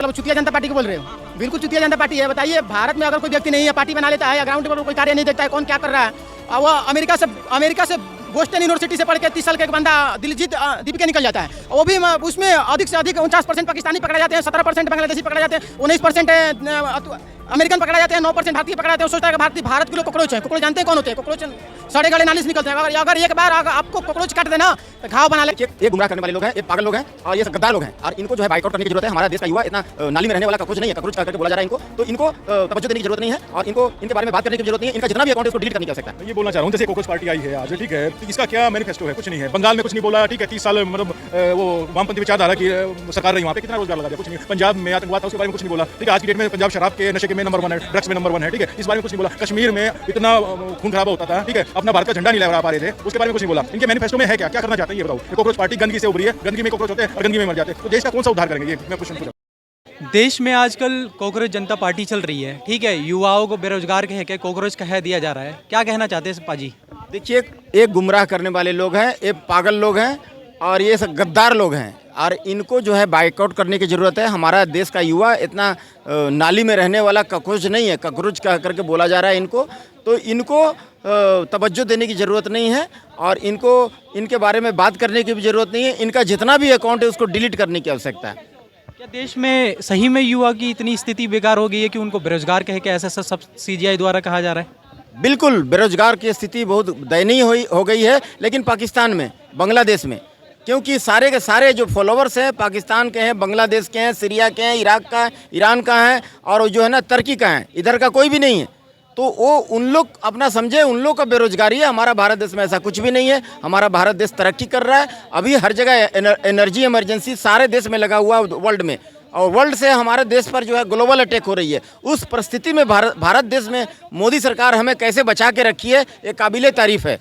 मतलब चुतिया जनता पार्टी को बोल रहे हो? बिल्कुल चुतिया जनता पार्टी है। बताइए, भारत में अगर कोई व्यक्ति नहीं है, पार्टी बना लेता है, ग्राउंड पर कोई कार्य नहीं देखता है, कौन क्या कर रहा है। और वो अमेरिका से बोस्टन यूनिवर्सिटी से पढ़ के 30 साल का एक बंदा दिलजीत दीपिका निकल जाता है। वो भी उसमें अधिक से अधिक 49% पाकिस्तानी पकड़े जाते हैं, 17% बांग्लादेशी पकड़े जाते हैं, 19% अमेरिकन पकड़ा जाते हैं, 9% भारतीय पकड़ा जाते हैं। सोचता है कि भारत के लोग कॉकरोच है। कॉकरोच जानते हैं कौन होते हैं? कॉकरोच सड़े गले नाली से निकलते हैं। अगर एक बार आपको कॉकरोच काट देना तो घाव बना ले। ये गुमराह करने वाले लोग हैं, ये पागल लोग हैं और ये गद्दार लोग हैं और इनको जो है बाइकआउट करने की जरूरत है। हमारा देश का युवा इतना नाली में रहने वाला कॉकरोच नहीं है, कॉकरोच करके बोला जा रहा है इनको, तो इनको तवज्जो देने की जरूरत नहीं है और इनको इनके बारे में बात करने की जरूरत नहीं है। इनका जितना भी अकाउंट है उसको डिलीट करने की आवश्यकता है। ये बोलना चाह रहा हूँ, जैसे कॉकरोच पार्टी आई है आज, ठीक है, तो इसका क्या मैनिफेस्टो है? कुछ नहीं है। बंगाल में कुछ नहीं बोला, ठीक है, 30 साल मतलब वो वामपंथी विचारधारा की सरकार रही, वहाँ पे कितना रोजगार लगा दिया? कुछ नहीं। पंजाब में आतंकवाद था, उसके बारे में कुछ नहीं बोला, ठीक है। आज की डेट में पंजाब शराब के नशे के में नंबर 1 है, ड्रग्स में नंबर 1 है, ठीक है, इस बारे में कुछ नहीं बोला। कश्मीर में इतना खून खराबा होता था, ठीक है, अपना भारत का झंडा नहीं लहरा पा रहे थे, उसके बारे में कुछ नहीं बोला। इनके मैनिफेस्टो में है क्या करना चाहते हैं ये बताओ। कॉकरोच पार्टी गंदगी से उभरी है, गंदगी में कॉकरोच होते हैं और गंदगी में मर जाते हैं, तो देश का कौन सा उद्धार करेंगे? ये मैं क्वेश्चन पूछा। देश में आजकल कॉकरोच जनता पार्टी चल रही है, ठीक है, युवाओं को बेरोजगार कह के कॉकरोच कह दिया जा रहा है। क्या कहना चाहते हैं पाजी? देखिए, एक गुमराह करने वाले लोग हैं, एक पागल लोग हैं और ये सब गद्दार लोग हैं और इनको जो है बाइकआउट करने की ज़रूरत है। हमारा देश का युवा इतना नाली में रहने वाला कॉकरोच नहीं है, कॉकरोच कह करके बोला जा रहा है इनको, तो इनको तवज्जो देने की ज़रूरत नहीं है और इनको इनके बारे में बात करने की भी ज़रूरत नहीं है। इनका जितना भी अकाउंट है उसको डिलीट करने की आवश्यकता है। क्या देश में सही में युवा की इतनी स्थिति बेकार हो गई है कि उनको बेरोजगार कह के ऐसा सब CGI द्वारा कहा जा रहा है? बिल्कुल, बेरोजगार की स्थिति बहुत दयनीय हो गई है, लेकिन पाकिस्तान में, बांग्लादेश में, क्योंकि सारे के सारे जो फॉलोवर्स हैं पाकिस्तान के हैं, बांग्लादेश के हैं, सीरिया के हैं, इराक का है, ईरान का है और जो है ना तुर्की का है, इधर का कोई भी नहीं है। तो वो उन लोग अपना समझे, उन लोग का बेरोजगारी है। हमारा भारत देश में ऐसा कुछ भी नहीं है। हमारा भारत देश तरक्की कर रहा है। अभी हर जगह एनर्जी इमरजेंसी सारे देश में लगा हुआ वर्ल्ड में, और वर्ल्ड से हमारे देश पर जो है ग्लोबल अटैक हो रही है। उस परिस्थिति में भारत देश में मोदी सरकार हमें कैसे बचा के रखी है, ये काबिले तारीफ है।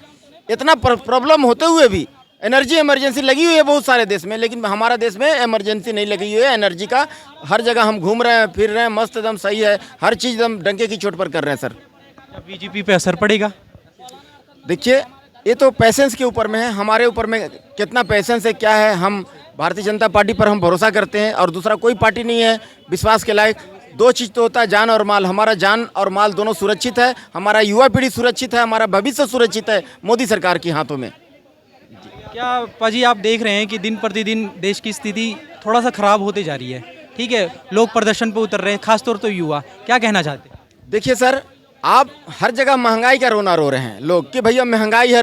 इतना प्रॉब्लम होते हुए भी एनर्जी इमरजेंसी लगी हुई है बहुत सारे देश में, लेकिन हमारा देश में इमरजेंसी नहीं लगी हुई है एनर्जी का। हर जगह हम घूम रहे हैं, फिर रहे हैं, मस्त एकदम सही है, हर चीज़ एकदम डंके की चोट पर कर रहे हैं सर। बीजेपी पे असर पड़ेगा? देखिए, ये तो पैसेंस के ऊपर में है, हमारे ऊपर में कितना पैसेंस है, क्या है। हम भारतीय जनता पार्टी पर हम भरोसा करते हैं और दूसरा कोई पार्टी नहीं है विश्वास के लायक। दो चीज़ तो होता है, जान और माल। हमारा जान और माल दोनों सुरक्षित है, हमारा युवा पीढ़ी सुरक्षित है, हमारा भविष्य सुरक्षित है मोदी सरकार के हाथों में। क्या पाजी आप देख रहे हैं कि दिन प्रतिदिन देश की स्थिति थोड़ा सा खराब होते जा रही है, ठीक है, लोग प्रदर्शन पर उतर रहे हैं, खासतौर तो युवा, क्या कहना चाहते हैं? देखिए सर, आप हर जगह महंगाई का रोना रो रहे हैं लोग कि भैया महंगाई है,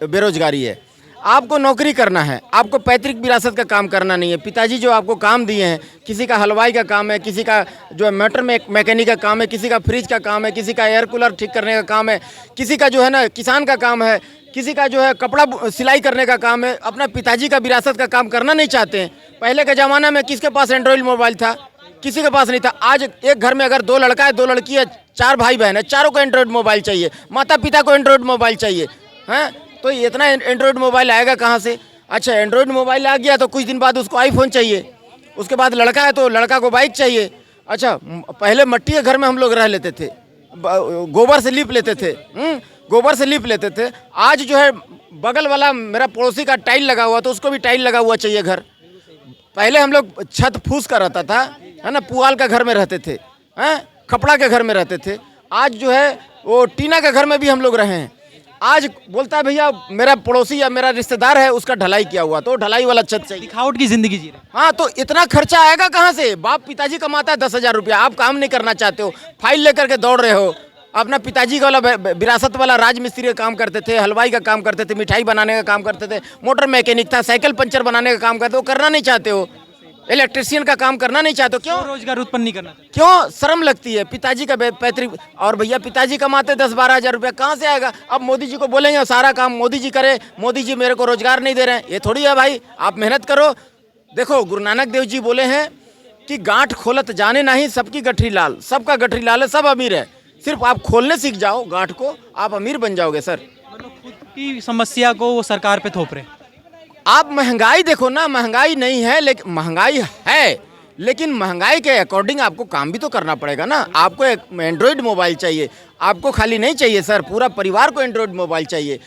बेरोजगारी है। आपको नौकरी करना है, आपको पैतृक विरासत का काम करना नहीं है। पिताजी जो आपको काम दिए हैं, किसी का हलवाई का काम है, किसी का जो है मोटर मैकेनिक का काम है, किसी का फ्रिज का काम है, किसी का एयर कूलर ठीक करने का काम है, किसी का जो है ना किसान का काम है, किसी का जो है कपड़ा सिलाई करने का काम है। अपना पिताजी का विरासत का काम करना नहीं चाहते हैं। पहले के ज़माना में किसके पास एंड्रॉइड मोबाइल था? किसी के पास नहीं था। आज एक घर में अगर 2 लड़का है, 2 लड़की है, 4 भाई बहन है, चारों को एंड्रॉइड मोबाइल चाहिए, माता पिता को एंड्रॉइड मोबाइल चाहिए, हैं? तो इतना एंड्रॉइड मोबाइल आएगा कहाँ से? अच्छा, एंड्रॉइड मोबाइल आ गया तो कुछ दिन बाद उसको आईफोन चाहिए, उसके बाद लड़का है तो लड़का को बाइक चाहिए। अच्छा, पहले मट्टी के घर में हम लोग रह लेते थे, गोबर से लीप लेते थे, गोबर से लीप लेते थे। आज जो है बगल वाला मेरा पड़ोसी का टाइल लगा हुआ तो उसको भी टाइल लगा हुआ चाहिए घर। पहले हम लोग छत फूस का रहता था, है ना, पुआल का घर में रहते थे, हैं, खपड़ा के घर में रहते थे। आज जो है वो टीना के घर में भी हम लोग रहे हैं। आज बोलता है भैया मेरा पड़ोसी या मेरा रिश्तेदार है, उसका ढलाई किया हुआ, तो ढलाई वाला छत चाहिए। दिखावट की जिंदगी जी रहे। हाँ, तो इतना खर्चा आएगा कहाँ से? बाप पिताजी कमाता है 10,000 रुपया, आप काम नहीं करना चाहते हो, फाइल लेकर के दौड़ रहे हो। अपना पिताजी का वाला विरासत वाला राजमिस्त्री का काम करते थे, हलवाई का काम करते थे, मिठाई बनाने का काम करते थे, मोटर मैकेनिक था, साइकिल पंचर बनाने का काम करते हो, करना नहीं चाहते हो। इलेक्ट्रिशियन का काम करना नहीं चाहते हो, क्यों? रोजगार उत्पन्न नहीं करना, क्यों? शर्म लगती है। पिताजी का पैतृक, और भैया पिताजी कमाते 10-12 हज़ार रुपया, कहाँ से आएगा? अब मोदी जी को बोलेंगे सारा काम मोदी जी करे, मोदी जी मेरे को रोजगार नहीं दे रहे हैं, ये थोड़ी है भाई। आप मेहनत करो। देखो, गुरु नानक देव जी बोले हैं कि गांठ खोलत जाने नहीं, सबकी गठरी लाल, सबका गठरी लाल है, सब अमीर है। सिर्फ आप खोलने सीख जाओ गांठ को, आप अमीर बन जाओगे सर। मतलब खुद की समस्या को वो सरकार पे थोप रहे। आप महंगाई देखो ना, महंगाई नहीं है लेकिन महंगाई है, लेकिन महंगाई के अकॉर्डिंग आपको काम भी तो करना पड़ेगा ना। आपको एक एंड्रॉयड मोबाइल चाहिए, आपको खाली नहीं चाहिए सर, पूरा परिवार को एंड्रॉयड मोबाइल चाहिए,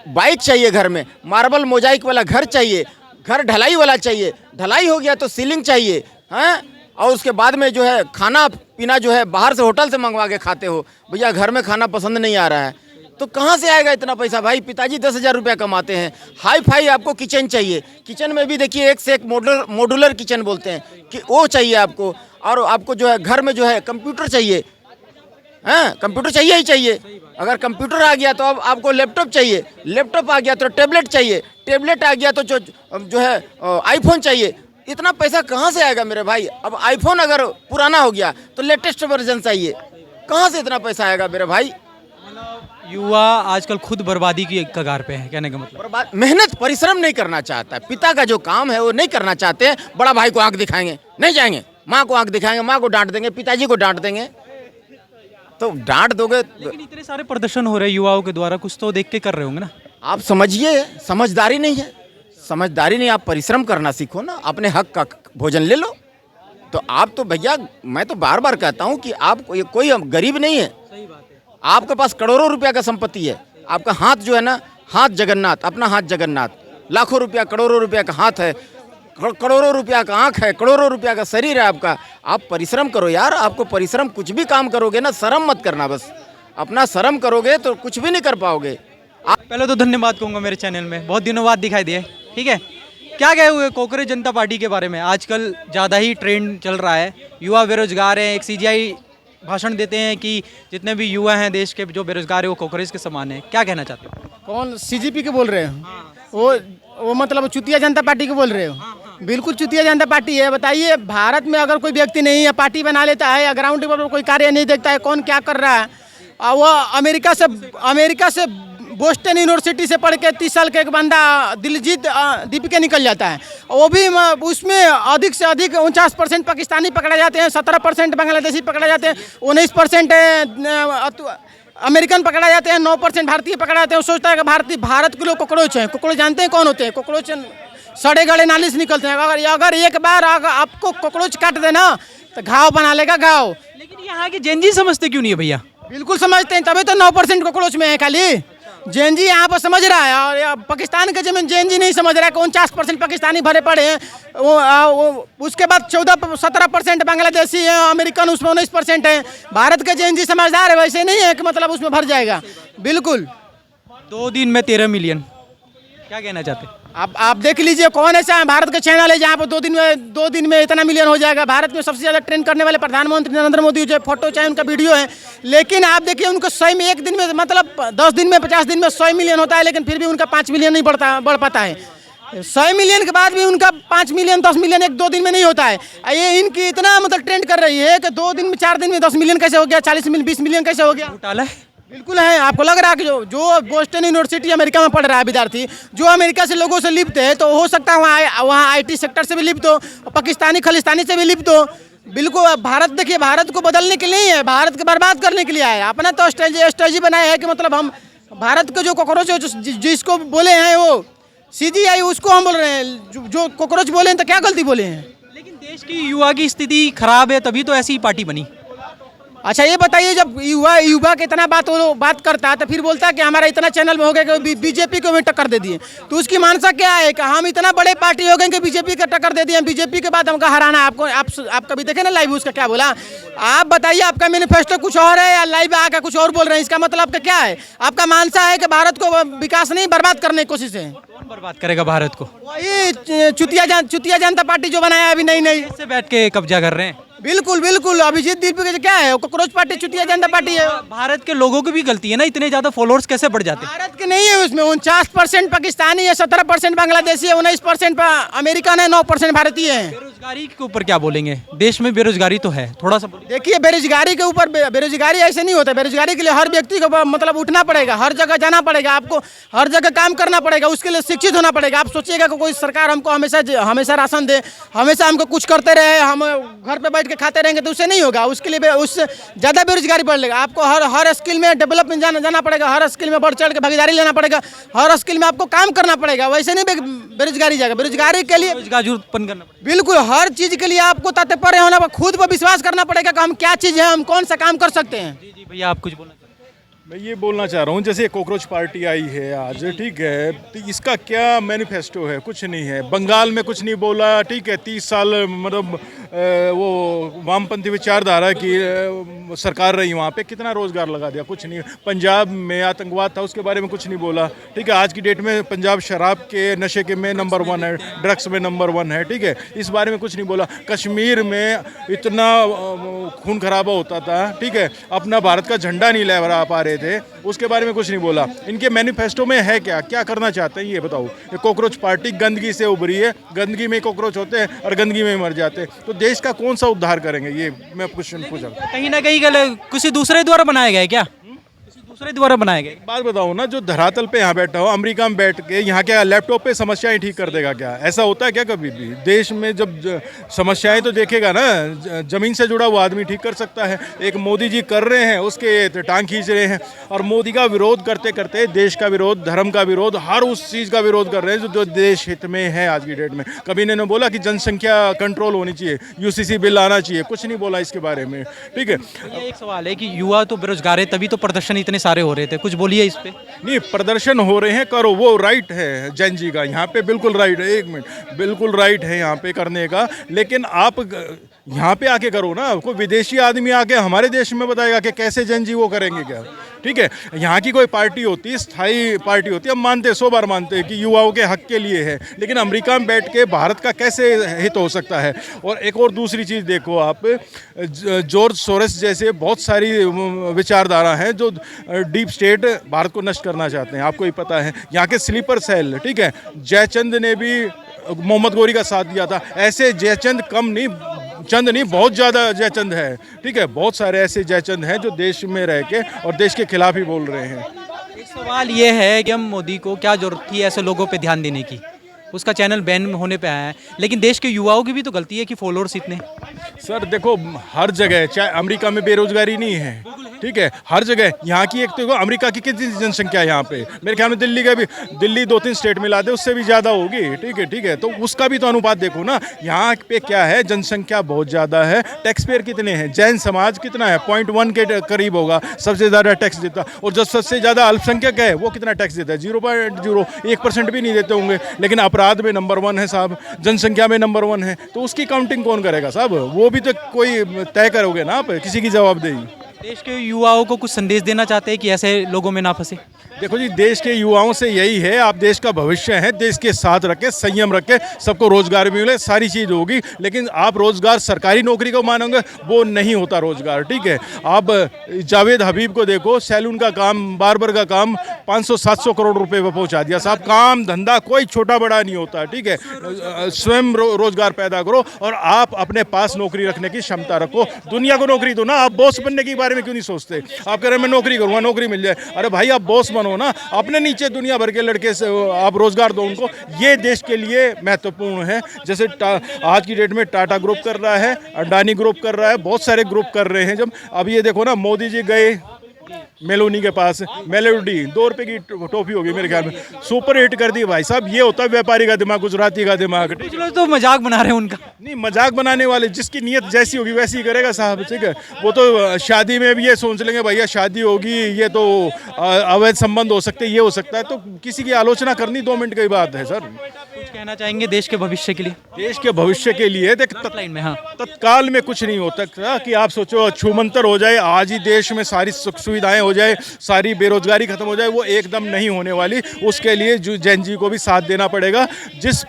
बाइक चाहिए, घर में मार्बल मोजाइक वाला घर चाहिए, घर ढलाई वाला चाहिए, ढलाई हो गया तो सीलिंग चाहिए, हैं, और उसके बाद में जो है खाना पीना जो है बाहर से होटल से मंगवा के खाते हो। भैया घर में खाना पसंद नहीं आ रहा है तो कहाँ से आएगा इतना पैसा? भाई पिताजी 10,000 रुपया कमाते हैं, हाई फाई आपको किचन चाहिए, किचन में भी देखिए एक से एक मॉड्यूलर किचन बोलते हैं कि वो चाहिए आपको, और आपको जो है घर में जो है कंप्यूटर चाहिए, हाँ कंप्यूटर चाहिए ही चाहिए। अगर कंप्यूटर आ गया तो अब आपको लैपटॉप चाहिए, लैपटॉप आ गया तो टैबलेट चाहिए, टैबलेट आ गया तो जो है आईफोन चाहिए। इतना पैसा कहाँ से आएगा मेरे भाई? अब आईफोन अगर पुराना हो गया तो लेटेस्ट वर्जन चाहिए, कहाँ से इतना पैसा आएगा मेरे भाई? युवा आजकल खुद बर्बादी की कगार पे है, कहने का मतलब। बर्बाद, मेहनत परिश्रम नहीं करना चाहता है, पिता का जो काम है वो नहीं करना चाहते हैं। बड़ा भाई को आंख दिखाएंगे, नहीं जाएंगे, माँ को आंख दिखाएंगे, माँ को डांट देंगे, पिताजी को डांट देंगे। तो डांट दोगे, लेकिन इतने सारे प्रदर्शन हो रहे हैं युवाओं के द्वारा, कुछ तो देख के कर रहे होंगे ना। आप समझिए, समझदारी नहीं है, समझदारी नहीं। आप परिश्रम करना सीखो ना, अपने हक का भोजन ले लो। तो आप तो भैया, मैं तो बार बार कहता हूँ कि आप कोई गरीब नहीं है, सही बात है। आपके पास करोड़ों रुपया का संपत्ति है। आपका हाथ जो है ना, हाथ जगन्नाथ, अपना हाथ जगन्नाथ, लाखों रुपया करोड़ों रुपया का हाथ है, करोड़ों रुपया का आँख है, करोड़ों रुपया का शरीर है आपका। आप परिश्रम करो यार, आपको परिश्रम, कुछ भी काम करोगे ना शर्म मत करना, बस अपना शर्म करोगे तो कुछ भी नहीं कर पाओगे आप। पहले तो धन्यवाद कहूँगा मेरे चैनल में, बहुत दिनों बाद दिखाई दिए, ठीक है। क्या कहे हुए कांग्रेस जनता पार्टी के बारे में? आजकल ज़्यादा ही ट्रेंड चल रहा है, युवा बेरोजगार हैं। एक सीजीआई भाषण देते हैं कि जितने भी युवा हैं देश के जो बेरोजगार है वो कांग्रेस के समान है। क्या कहना चाहते हो? कौन सीजीपी के बोल रहे हो? वो मतलब चुतिया जनता पार्टी के बोल रहे हो? बिल्कुल चुतिया जनता पार्टी है। बताइए, भारत में अगर कोई व्यक्ति नहीं है, पार्टी बना लेता है या ग्राउंड पर कोई कार्य नहीं देखता है, कौन क्या कर रहा है। और वो अमेरिका से बोस्टन यूनिवर्सिटी से पढ़ के 30 साल का एक बंदा दिलजीत दीप के निकल जाता है। वो भी उसमें अधिक से अधिक 49% पाकिस्तानी पकड़े जाते हैं, 17% बांग्लादेशी पकड़े जाते हैं, 19% अमेरिकन पकड़ा जाते हैं, 9% भारतीय पकड़ा जाते हैं। वो सोचता है कि भारत के लोग कॉकरोच हैं। कॉकरोच जानते हैं कौन होते हैं? कॉकरोच सड़े गले नाली से निकलते हैं। अगर एक बार आपको कॉकरोच काट देना तो घाव बना लेगा घाव। लेकिन यहाँ के जेनजी समझते क्यों नहीं है भैया? बिल्कुल समझते हैं, तभी तो 9% कॉकरोच में है खाली। जेनजी यहाँ पर समझ रहा है, और पाकिस्तान के जमीन जेनजी नहीं समझ रहा है कि 49% पाकिस्तानी भरे पड़े हैं। उसके बाद 17% बांग्लादेशी है, अमेरिकन उसमें 19% है। भारत के जेनजी समझदार है, वैसे नहीं है कि मतलब उसमें भर जाएगा। बिल्कुल 2 दिन में 13 मिलियन, क्या कहना चाहते हैं? आप देख लीजिए, कौन ऐसा है भारत के चैनल है जहाँ पर 2 दिन में इतना मिलियन हो जाएगा। भारत में सबसे ज़्यादा ट्रेंड करने वाले प्रधानमंत्री नरेंद्र मोदी, जो फोटो चाहे उनका वीडियो है, लेकिन आप देखिए उनको 100 में, एक दिन में मतलब 10 दिन में 50 दिन में 100 मिलियन होता है, लेकिन फिर भी उनका 5 मिलियन नहीं बढ़ पाता है। 100 मिलियन के बाद भी उनका 5 मिलियन 10 मिलियन 1-2 दिन में नहीं होता है। ये इनकी इतना मतलब ट्रेंड कर रही है कि 2 दिन में 4 दिन में 10 मिलियन कैसे हो गया, 40 मिलियन 20 मिलियन कैसे हो गया? घोटाला है। बिल्कुल है। आपको लग रहा है कि जो बोस्टन यूनिवर्सिटी अमेरिका में पढ़ रहा है विद्यार्थी, जो अमेरिका से लोगों से लिप्त है, तो हो सकता है वहाँ आईटी सेक्टर से भी लिप्त हो, पाकिस्तानी खलिस्तानी से भी लिप्त हो। बिल्कुल भारत, देखिए भारत को बदलने के लिए नहीं है, भारत को बर्बाद करने के लिए आया। अपना तो स्ट्रेटजी बनाया है कि मतलब हम भारत के जो कॉकरोच है, जिसको बोले हैं वो सीजीआई, उसको हम बोल रहे हैं। जो कॉकरोच बोले हैं तो क्या गलती बोले हैं? लेकिन देश की युवा की स्थिति खराब है, तभी तो ऐसी पार्टी बनी। अच्छा ये बताइए, जब युवा के इतना बात करता है तो फिर बोलता है कि हमारा इतना चैनल में हो गया कि बीजेपी को भी टक्कर दे दिए, तो उसकी मानसा क्या है कि हम इतना बड़े पार्टी हो गए कि बीजेपी को टक्कर दे दिए, बीजेपी के बाद हमका हराना। आप कभी देखे ना लाइव उसका क्या बोला? आप बताइए, आपका मैनिफेस्टो कुछ और है या लाइव आकर कुछ और बोल रहे हैं? इसका मतलब आपका क्या है? आपका मानसा है कि भारत को विकास नहीं, बर्बाद करने की कोशिश है। कौन बर्बाद करेगा भारत को? वही चुतिया जनता पार्टी जो बनाया अभी नई से बैठ के कब्जा कर रहे हैं। बिल्कुल अभिजीत दीपक क्या है? कॉकरोच पार्टी, चुतिया जनता पार्टी है। भारत के लोगों की भी गलती है ना, इतने ज्यादा फॉलोअर्स कैसे बढ़ जाते हैं? भारत के नहीं है उसमें, 49% पाकिस्तानी है, 17% बांग्लादेशी है, 19% अमेरिकन है, 9% भारतीय है। बेरोजगारी के ऊपर क्या बोलेंगे? देश में बेरोजगारी तो है, थोड़ा सा देखिए बेरोजगारी के ऊपर, बेरोजगारी ऐसे नहीं होता। बेरोजगारी के लिए हर व्यक्ति को मतलब उठना पड़ेगा, हर जगह जाना पड़ेगा, आपको हर जगह काम करना पड़ेगा, उसके लिए शिक्षित होना पड़ेगा। आप सोचिएगा कि कोई सरकार हमको हमेशा राशन दे, हमेशा हमको कुछ करते रहे, हम घर पे बैठ के खाते रहेंगे, तो उससे नहीं होगा। उसके लिए उससे ज़्यादा बेरोजगारी बढ़ लेगा। आपको हर स्किल में डेवलपमेंट जाना पड़ेगा, हर स्किल में बढ़ चढ़ के भागीदारी लेना पड़ेगा, हर स्किल में आपको काम करना पड़ेगा। वैसे नहीं बेरोजगारी जाएगा। बेरोजगारी के लिए रोजगार उत्पन्न करना पड़ेगा। बिल्कुल हर चीज़ के लिए आपको तत्पर होना, खुद पर विश्वास करना पड़ेगा कि हम क्या चीज़ है, हम कौन सा काम कर सकते हैं। जी भैया, आप कुछ बोलना चाहते हैं? मैं ये बोलना चाह रहा हूँ, जैसे कॉकरोच पार्टी आई है आज, ठीक है, तो इसका क्या मैनिफेस्टो है? कुछ नहीं है। बंगाल में कुछ नहीं बोला, ठीक है, 30 साल मतलब वो वामपंथी विचारधारा की सरकार रही, वहाँ पे कितना रोजगार लगा दिया? कुछ नहीं। पंजाब में आतंकवाद था, उसके बारे में कुछ नहीं बोला, ठीक है। आज की डेट में पंजाब शराब के नशे के में नंबर 1 है, ड्रग्स में नंबर 1 है, ठीक है, इस बारे में कुछ नहीं बोला। कश्मीर में इतना खून खराबा होता था, ठीक है, अपना भारत का झंडा नहीं लहरा पा रहे थे, उसके बारे में कुछ नहीं बोला। इनके मैनिफेस्टो में है क्या, क्या करना चाहते हैं ये बताओ। ये कॉकरोच पार्टी गंदगी से उभरी है, गंदगी में कॉकरोच होते हैं और गंदगी में मर जाते हैं, तो देश का कौन सा उद्धार करेंगे? ये मैं क्वेश्चन पूछा। कहीं ना कहीं किसी दूसरे द्वारा बनाया गया है क्या? किसी दूसरे द्वारा बनाया गया है? एक बात बताओ ना, जो धरातल पे यहाँ बैठा हो, अमेरिका में बैठ के यहाँ क्या लैपटॉप पे समस्याएं ठीक कर देगा क्या? ऐसा होता है क्या कभी भी? देश में जब समस्याएं तो देखेगा ना, जमीन से जुड़ा हुआ आदमी ठीक कर सकता है। एक मोदी जी कर रहे हैं, उसके टांग खींच रहे हैं, और मोदी का विरोध करते करते देश का विरोध, धर्म का विरोध, हर उस चीज़ का विरोध कर रहे हैं जो देश हित में है आज की डेट में। कभी इन्होंने बोला कि जनसंख्या कंट्रोल होनी चाहिए, यूसीसी बिल आना चाहिए, कुछ नहीं बोला इसके बारे में, ठीक है। ये एक सवाल है कि युवा तो बेरोजगार है, तभी तो प्रदर्शन इतने सारे हो रहे थे, कुछ बोलिए इस पे। नहीं, प्रदर्शन हो रहे हैं, करो, वो राइट है जैन जी का, यहाँ पे बिल्कुल राइट है, एक मिनट, बिल्कुल राइट है यहाँ पे करने का, लेकिन आप यहाँ पे आके करो ना। कोई विदेशी आदमी आके हमारे देश में बताएगा कि कैसे जैन जी वो करेंगे क्या? ठीक है, यहाँ की कोई पार्टी होती है, स्थायी पार्टी होती है, हम मानते हैं, 100 बार मानते हैं कि युवाओं के हक के लिए है, लेकिन अमेरिका में बैठ के भारत का कैसे हित हो सकता है? और एक और दूसरी चीज़ देखो आप, जॉर्ज सोरेस जैसे बहुत सारी विचारधारा हैं जो डीप स्टेट भारत को नष्ट करना चाहते हैं, आपको ही पता है। यहाँ के स्लीपर सेल, ठीक है, जयचंद ने भी मोहम्मद गौरी का साथ दिया था। ऐसे जयचंद कम नहीं, चंद नहीं, बहुत ज़्यादा जयचंद है, ठीक है, बहुत सारे ऐसे जयचंद हैं जो देश में रह के और देश के खिलाफ ही बोल रहे हैं। एक सवाल ये है कि हम मोदी को क्या जरूरत थी ऐसे लोगों पे ध्यान देने की? उसका चैनल बैन होने पे आया है, लेकिन देश के युवाओं की भी तो गलती है कि फॉलोअर्स इतने। सर देखो, हर जगह, चाहे अमेरिका में बेरोजगारी नहीं है, ठीक है, हर जगह। यहाँ की एक तो अमेरिका की कितनी जनसंख्या है यहाँ पे? मेरे ख्याल में दिल्ली का भी, दिल्ली 2-3 स्टेट मिला दे उससे भी ज़्यादा होगी, ठीक है, ठीक है, तो उसका भी तो अनुपात देखो ना। यहाँ पे क्या है, जनसंख्या बहुत ज़्यादा है, टैक्स पेयर कितने हैं? जैन समाज कितना है? 0.1 के करीब होगा, सबसे ज़्यादा टैक्स देता। और जो सबसे ज़्यादा अल्पसंख्यक है वो कितना टैक्स देता है? 0.01% भी नहीं देते होंगे, लेकिन अपराध में नंबर 1 है साहब, जनसंख्या में नंबर 1 है, तो उसकी काउंटिंग कौन करेगा साहब? वो भी तो कोई तय करोगे ना आप, किसी की जवाबदेही। देश के युवाओं को कुछ संदेश देना चाहते हैं कि ऐसे लोगों में ना फंसे? देखो जी, देश के युवाओं से यही है, आप देश का भविष्य है, देश के साथ रखे, संयम रखे, सबको रोजगार भी मिले, सारी चीज़ होगी, लेकिन आप रोजगार सरकारी नौकरी को मानोगे, वो नहीं होता रोजगार, ठीक है। आप जावेद हबीब को देखो, सैलून का काम, बार्बर का काम 500-700 करोड़ रुपए पे पहुंचा दिया साहब। काम धंधा कोई छोटा बड़ा नहीं होता, ठीक है, स्वयं रोजगार पैदा करो और आप अपने पास नौकरी रखने की क्षमता रखो। दुनिया को नौकरी दो ना, आप बॉस बनने के बारे में क्यों नहीं सोचते? आप कह रहे हैं मैं नौकरी करूँगा, नौकरी मिल जाए, अरे भाई आप बॉस बनो ना, अपने नीचे दुनिया भर के लड़के से आप रोजगार दो उनको, ये देश के लिए महत्वपूर्ण है। जैसे आज की डेट में टाटा ग्रुप कर रहा है, अडानी ग्रुप कर रहा है, बहुत सारे ग्रुप कर रहे हैं। जब अब ये देखो ना, मोदी जी गए मेलोनी के पास, मेलोडी 2 रुपए की टॉफी होगी मेरे ख्याल में, सुपर हिट कर दी भाई साहब। ये होता है व्यापारी का दिमाग, गुजराती का दिमाग। कुछ लोग तो मजाक बना रहे हैं उनका। नहीं, मजाक बनाने वाले, जिसकी नीयत जैसी होगी वैसी ही करेगा साहब, ठीक है। वो तो शादी में भी ये सोच लेंगे भैया शादी होगी, ये तो अवैध संबंध हो सकते, ये हो सकता है, तो किसी की आलोचना करनी 2 मिनट की बात है सर। कुछ कहना चाहेंगे देश के भविष्य के लिए? देश के भविष्य के लिए देख, लाइन में, हाँ, तत्काल में कुछ नहीं होता कि आप सोचो छूमंतर हो जाए, आज ही देश में सारी सुख सुविधाएं हो जाए, सारी बेरोजगारी खत्म हो जाए, वो एकदम नहीं होने वाली। उसके लिए जैन जी को भी साथ देना पड़ेगा। जिस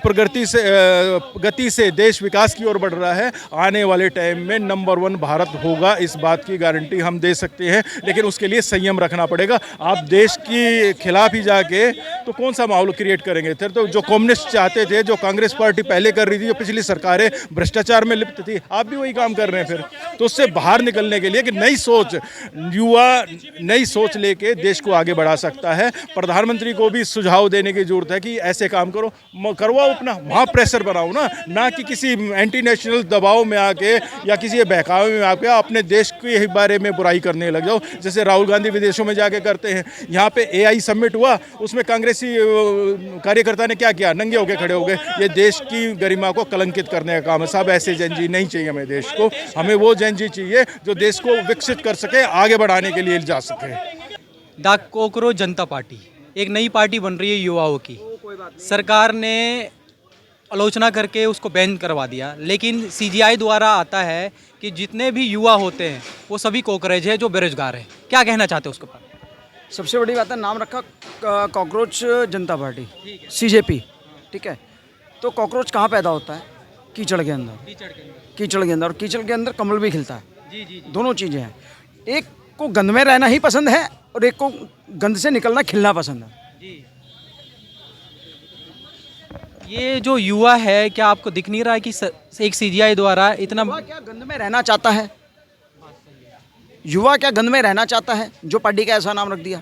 गति से देश विकास की ओर बढ़ रहा है, आने वाले टाइम में नंबर 1 भारत होगा, इस बात की गारंटी हम दे सकते हैं, लेकिन उसके लिए संयम रखना पड़ेगा। आप देश के खिलाफ ही जाके तो कौन सा माहौल क्रिएट करेंगे? फिर तो जो कम्युनिस्ट चाहते थे, जो कांग्रेस पार्टी पहले कर रही थी, जो पिछली सरकारें भ्रष्टाचार में लिप्त थी, आप भी वही काम कर रहे हैं। फिर तो उससे बाहर निकलने के लिए कि नई सोच, युवा नई सोच लेके देश को आगे बढ़ा सकता है। प्रधानमंत्री को भी सुझाव देने की जरूरत है कि ऐसे काम करो, करवाओ अपना, वहाँ प्रेशर बनाओ ना कि किसी एंटी नेशनल दबाव में आके या किसी बहकावे में आके अपने देश के बारे में बुराई करने लग जाओ, जैसे राहुल गांधी विदेशों में जाके करते हैं। यहाँ पे AI समिट हुआ, उसमें कांग्रेसी कार्यकर्ता ने क्या किया? नंगे होके खड़े हो गए। ये देश की गरिमा को कलंकित करने का काम है साहब। ऐसे जैन जी नहीं चाहिए हमें देश को, हमें वो जैन जी चाहिए जो देश को विकसित कर सके, आगे बढ़ाने के लिए जा सके। द कॉकरोच जनता पार्टी एक नई पार्टी बन रही है युवाओं की। सरकार ने आलोचना करके उसको बैन करवा दिया, लेकिन सीजीआई द्वारा आता है कि जितने भी युवा होते हैं वो सभी कॉकरोच है जो बेरोजगार है। क्या कहना चाहते हैं उसके बारे में? सबसे बड़ी बात है, नाम रखा कॉकरोच जनता पार्टी, CJP, ठीक है। तो कॉकरोच कहाँ पैदा होता है? कीचड़ के अंदर, कीचड़ के अंदर, और कीचड़ के अंदर कमल भी खिलता है। दोनों चीज़ें हैं। एक को गंद में रहना ही पसंद है और एक को गंद से निकलना, खिलना पसंद है। ये जो युवा है, क्या आपको दिख नहीं रहा है कि एक सीजीआई द्वारा इतना युवा क्या गंद में रहना चाहता है? युवा क्या गंद में रहना चाहता है जो पार्टी का ऐसा नाम रख दिया?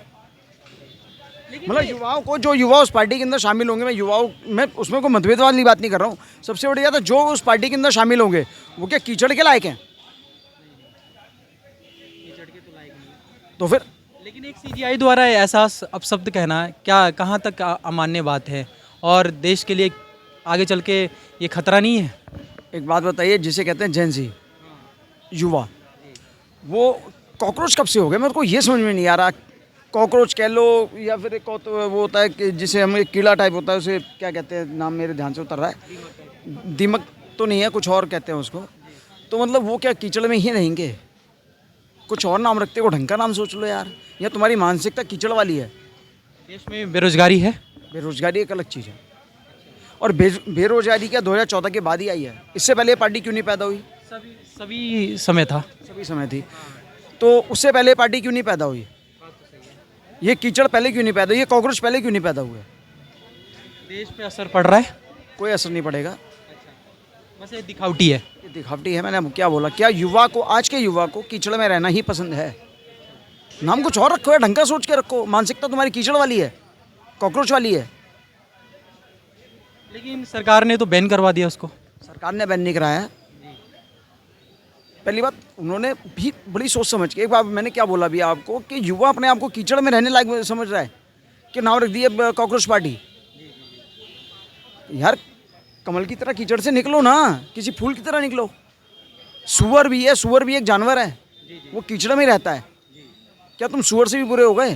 मतलब युवाओं को, जो युवा उस पार्टी के अंदर शामिल होंगे, मैं युवाओं में उसमें कोई मतभेद वाली बात नहीं कर रहा हूँ। सबसे बड़ी बात है, जो उस पार्टी के अंदर शामिल होंगे वो क्या कीचड़ के लायक हैं? तो फिर लेकिन एक सीजीआई द्वारा ऐसा अपशब्द कहना क्या कहाँ तक अमान्य बात है और देश के लिए आगे चल के ये खतरा नहीं है? एक बात बताइए, जिसे कहते हैं जेन ज़ी, युवा, वो कॉकरोच कब से हो गए? मेरे को ये समझ में नहीं आ रहा। कॉकरोच कह लो या फिर एक वो होता है कि जिसे हम, एक कीड़ा टाइप होता है, उसे क्या कहते हैं, नाम मेरे ध्यान से उतर रहा है। दीमक तो नहीं है, कुछ और कहते हैं उसको। तो मतलब वो क्या कीचड़ में ही रहेंगे? कुछ और नाम रखते हो, ढंग का नाम सोच लो यार। या तुम्हारी मानसिकता कीचड़ वाली है? देश में बेरोजगारी है। बेरोजगारी एक अलग चीज़ है, और बेरोजगारी क्या 2014 के बाद ही आई है? इससे पहले पार्टी क्यों नहीं पैदा हुई? सभी समय था। सभी समय थी। तो उससे पहले पार्टी क्यों नहीं पैदा हुई? ये कीचड़ पहले क्यों नहीं पैदा हुई? ये कॉकरोच पहले क्यों नहीं पैदा हुए? देश पे असर पड़ रहा है? कोई असर नहीं पड़ेगा। बस ये दिखावटी है। ये दिखावटी है। मैंने अब क्या बोला? क्या युवा को, आज के युवा को कीचड़ में रहना ही पसंद है? नाम कुछ और रखो या ढंग का सोच के रखो। मानसिकता तुम्हारी कीचड़ वाली है, कॉकरोच वाली है। लेकिन सरकार ने तो बैन करवा दिया उसको। सरकार ने बैन नहीं कराया। पहली बात, उन्होंने भी बड़ी सोच समझ के, एक बार मैंने क्या बोला भी आपको, कि युवा अपने आप को कीचड़ में रहने लायक समझ रहा है कि नाम रख दिया कॉकरोच पार्टी। यार कमल की तरह कीचड़ से निकलो ना, किसी फूल की तरह निकलो। सुअर भी है, सुअर भी एक जानवर है, वो कीचड़ में रहता है। क्या तुम सुअर से भी बुरे हो गए?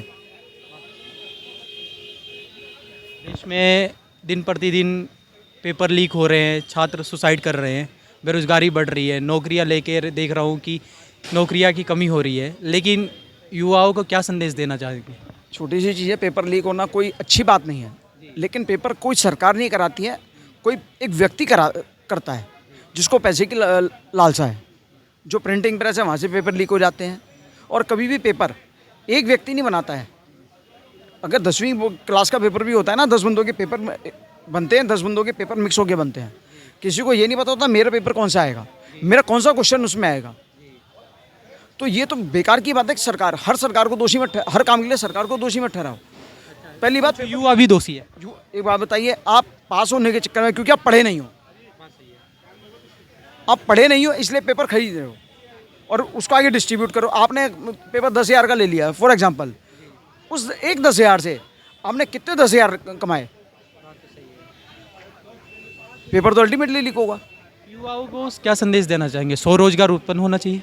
देश में दिन प्रतिदिन पेपर लीक हो रहे हैं, छात्र सुसाइड कर रहे हैं, बेरोजगारी बढ़ रही है, नौकरियां लेकर देख रहा हूँ कि नौकरियां की कमी हो रही है। लेकिन युवाओं को क्या संदेश देना चाहेंगे? छोटी सी चीज़ है, पेपर लीक होना कोई अच्छी बात नहीं है, लेकिन पेपर कोई सरकार नहीं कराती है, कोई एक व्यक्ति करता है जिसको पैसे की लालसा है। जो प्रिंटिंग प्रेस है वहाँ से पेपर लीक हो जाते हैं। और कभी भी पेपर एक व्यक्ति नहीं बनाता है। अगर 10वीं क्लास का पेपर भी होता है ना, 10 बंदों के पेपर बनते हैं, 10 बंदों के पेपर मिक्स होकर बनते हैं। किसी को ये नहीं पता होता मेरा पेपर कौन सा आएगा, मेरा कौन सा क्वेश्चन उसमें आएगा। तो ये तो बेकार की बात है कि सरकार, हर सरकार को दोषी मत, हर काम के लिए सरकार को दोषी मत ठहराओ। पहली बात, युवा भी दोषी है। एक बात बताइए, आप पास होने के चक्कर में, क्योंकि आप पढ़े नहीं हो, आप पढ़े नहीं हो इसलिए पेपर खरीद रहे हो और उसको आगे डिस्ट्रीब्यूट करो। आपने पेपर 10,000 का ले लिया फॉर एग्जांपल, उस एक 10,000 से आपने कितने 10,000 कमाए? पेपर तो अल्टीमेटली लीक होगा। युवाओं को क्या संदेश देना चाहेंगे? स्वरोजगार उत्पन्न होना चाहिए।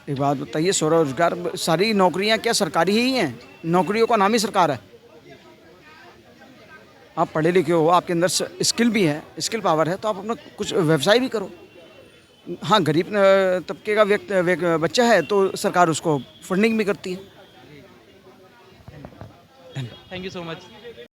एक बात बताइए, स्वरोजगार, सारी नौकरियां क्या सरकारी ही हैं? नौकरियों का नाम ही सरकार है। आप पढ़े लिखे हो, आपके अंदर स्किल भी है, स्किल पावर है, तो आप अपना कुछ व्यवसाय भी करो। हाँ, गरीब तबके का बच्चा है तो सरकार उसको फंडिंग भी करती है। Thank you so much.